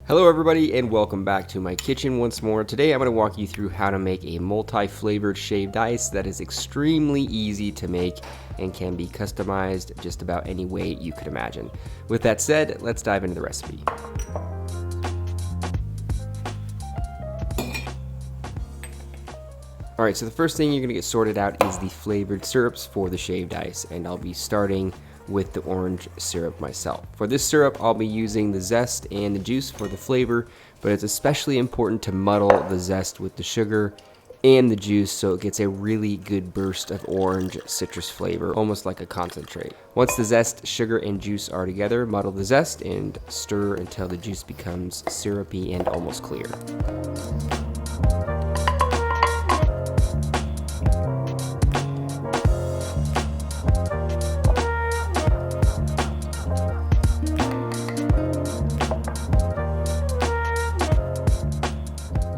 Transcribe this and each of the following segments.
Hello everybody and welcome back to my kitchen once more. Today I'm going to walk you through how to make a multi-flavored shaved ice that is extremely easy to make and can be customized just about any way you could imagine. With that said, let's dive into the recipe. Alright, so the first thing you're going to get sorted out is the flavored syrups for the shaved ice, and I'll be starting with the orange syrup myself. For this syrup, I'll be using the zest and the juice for the flavor, but it's especially important to muddle the zest with the sugar and the juice so it gets a really good burst of orange citrus flavor, almost like a concentrate. Once the zest, sugar, and juice are together, muddle the zest and stir until the juice becomes syrupy and almost clear.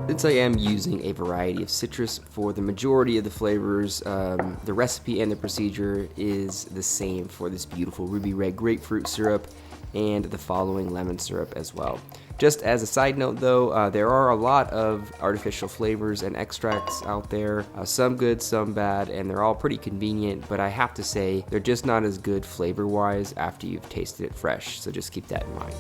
Since I am using a variety of citrus for the majority of the flavors, the recipe and the procedure is the same for this beautiful ruby red grapefruit syrup and the following lemon syrup as well. Just as a side note though, there are a lot of artificial flavors and extracts out there, some good, some bad, and they're all pretty convenient, but I have to say they're just not as good flavor-wise after you've tasted it fresh, so just keep that in mind.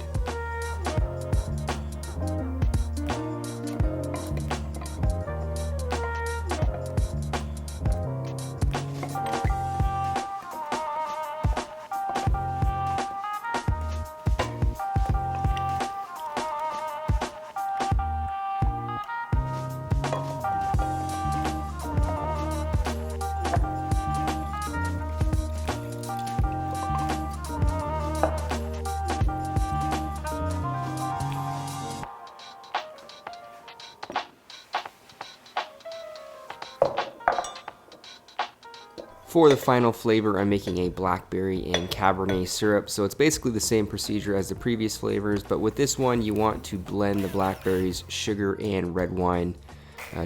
For the final flavor, I'm making a Blackberry and Cabernet syrup, so it's basically the same procedure as the previous flavors, but with this one you want to blend the blackberries, sugar, and red wine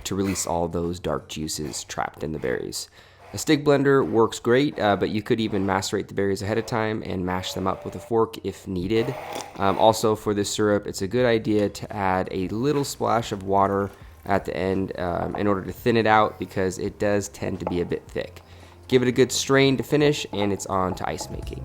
to release all those dark juices trapped in the berries. A stick blender works great, but you could even macerate the berries ahead of time and mash them up with a fork if needed. Also for this syrup, it's a good idea to add a little splash of water at the end in order to thin it out because it does tend to be a bit thick. Give it a good strain to finish, and it's on to ice making.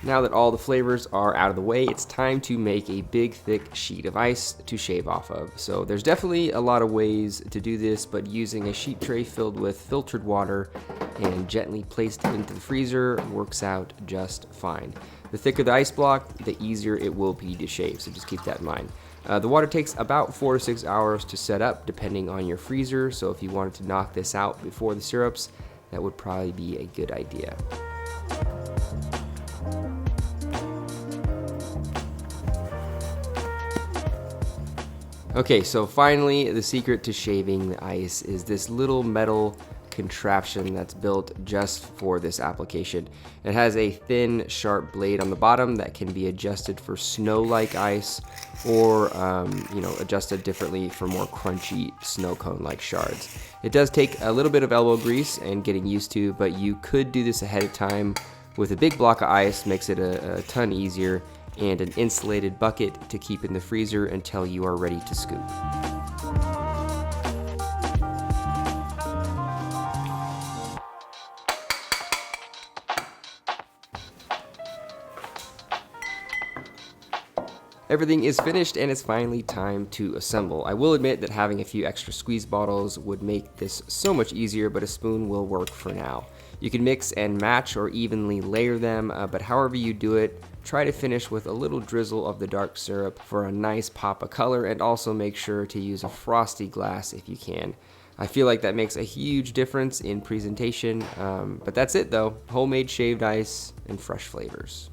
Now that all the flavors are out of the way, it's time to make a big thick sheet of ice to shave off of. So there's definitely a lot of ways to do this, but using a sheet tray filled with filtered water and gently placed into the freezer works out just fine. The thicker the ice block, the easier it will be to shave, so just keep that in mind. The water takes about 4 to 6 hours to set up depending on your freezer, so if you wanted to knock this out before the syrups, that would probably be a good idea. Okay, so finally, the secret to shaving the ice is this little metal contraption that's built just for this application. It has a thin, sharp blade on the bottom that can be adjusted for snow-like ice or, adjusted differently for more crunchy snow cone-like shards. It does take a little bit of elbow grease and getting used to, but you could do this ahead of time with a big block of ice, makes it a ton easier, and an insulated bucket to keep in the freezer until you are ready to scoop. Everything is finished and it's finally time to assemble. I will admit that having a few extra squeeze bottles would make this so much easier, but a spoon will work for now. You can mix and match or evenly layer them, but however you do it, try to finish with a little drizzle of the dark syrup for a nice pop of color, and also make sure to use a frosty glass if you can. I feel like that makes a huge difference in presentation, but that's it though. Homemade shaved ice and fresh flavors.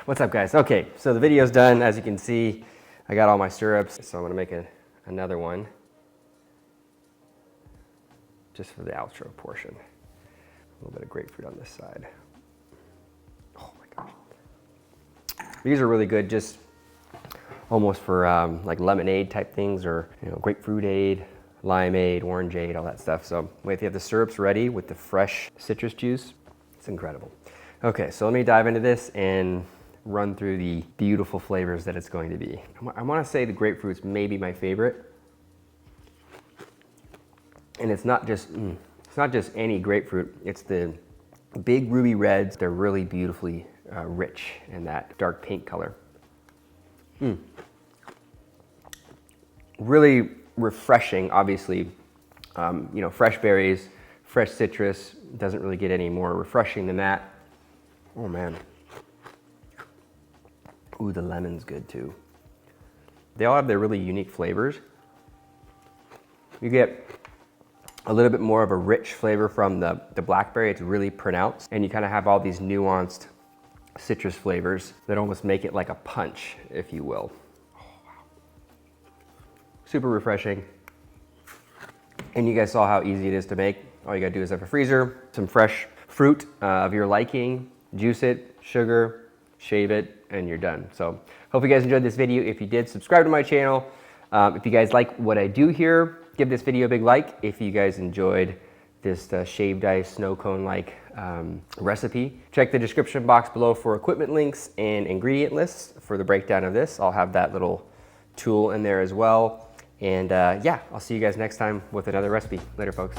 What's up, guys? Okay, so the video's done. As you can see, I got all my syrups, so I'm gonna make another one just for the outro portion. A little bit of grapefruit on this side. Oh my gosh. These are really good, just almost for like lemonade type things, or grapefruitade, limeade, orangeade, all that stuff. So if you have the syrups ready with the fresh citrus juice, it's incredible. Okay, so let me dive into this and run through the beautiful flavors that it's going to be. I want to say the grapefruit's maybe my favorite, and it's not just any grapefruit. It's the big ruby reds. They're really beautifully rich in that dark pink color. Really refreshing. Obviously, fresh berries, fresh citrus doesn't really get any more refreshing than that. Oh man. Ooh, the lemon's good too. They all have their really unique flavors. You get a little bit more of a rich flavor from the blackberry. It's really pronounced. And you kind of have all these nuanced citrus flavors that almost make it like a punch, if you will. Oh, wow. Super refreshing. And you guys saw how easy it is to make. All you gotta do is have a freezer, some fresh fruit of your liking, juice it, sugar, shave it, and you're done. So hope you guys enjoyed this video. If you did, subscribe to my channel. If you guys like what I do here, give this video a big like. If you guys enjoyed this shaved ice snow cone like recipe, check the description box below for equipment links and ingredient lists for the breakdown of this. I'll have that little tool in there as well. And yeah, I'll see you guys next time with another recipe. Later, folks.